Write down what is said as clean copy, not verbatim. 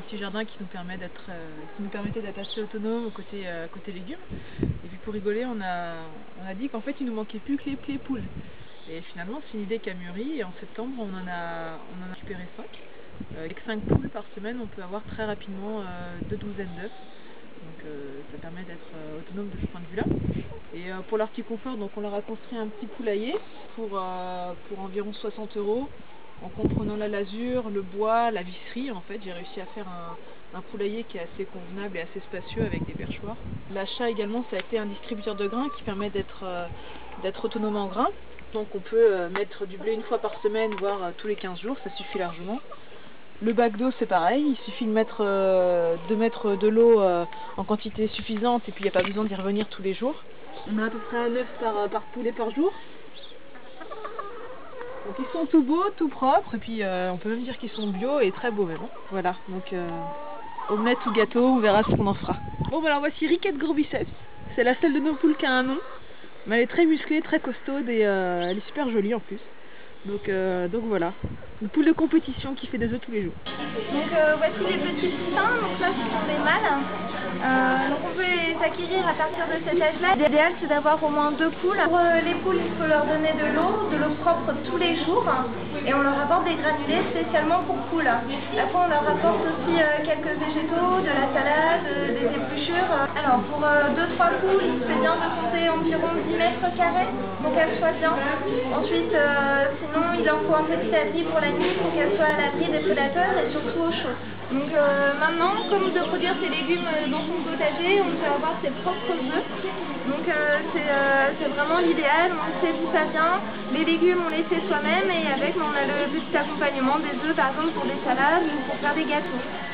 petit jardin qui nous permettait d'être assez autonome côté légumes. Et puis pour rigoler, on a dit qu'en fait il nous manquait plus que les poules. Et finalement c'est une idée qui a mûri et en septembre on en a récupéré 5. Avec 5 poules par semaine on peut avoir très rapidement 2 douzaines d'œufs. Donc ça permet d'être autonome de ce point de vue là. Et pour leur petit confort, donc on leur a construit un petit poulailler pour environ 60 €. En comprenant la lasure, le bois, la visserie, en fait, j'ai réussi à faire un poulailler qui est assez convenable et assez spacieux avec des perchoirs. L'achat également, ça a été un distributeur de grains qui permet d'être autonome en grains. Donc on peut mettre du blé une fois par semaine, voire tous les 15 jours, ça suffit largement. Le bac d'eau c'est pareil, il suffit de mettre de l'eau en quantité suffisante et puis il n'y a pas besoin d'y revenir tous les jours. On a à peu près un œuf par poulet par jour. Donc ils sont tout beaux, tout propres et puis on peut même dire qu'ils sont bio et très beaux même. Voilà, donc omelette ou gâteau, on verra ce qu'on en fera. Bon bah alors voici Riquette Gros Biceps, c'est la seule de nos poules qui a un nom. Mais elle est très musclée, très costaude et elle est super jolie en plus. Donc voilà, une poule de compétition qui fait des œufs tous les jours. Donc voici les petits poussins, donc là ce sont des mâles. Donc on peut les acquérir à partir de cet âge-là. L'idéal c'est d'avoir au moins 2 poules. Pour les poules, il faut leur donner de l'eau propre tous les jours. Et on leur apporte des granulés spécialement pour poules. Après on leur apporte aussi quelques végétaux, de la salade, des épluchures. Alors pour 2-3 poules, il serait bien de compter environ 10 mètres carrés pour qu'elles soient bien. Ensuite, sinon il en faut un petit abri pour la nuit pour qu'elles soient à l'abri des prédateurs et surtout au chaud. Donc maintenant, comme de produire ses légumes dans son potager, on peut avoir ses propres œufs. Donc c'est vraiment l'idéal, on sait d'où ça vient. Les légumes on les fait soi-même et avec on a le petit accompagnement des œufs par exemple pour des salades ou pour faire des gâteaux.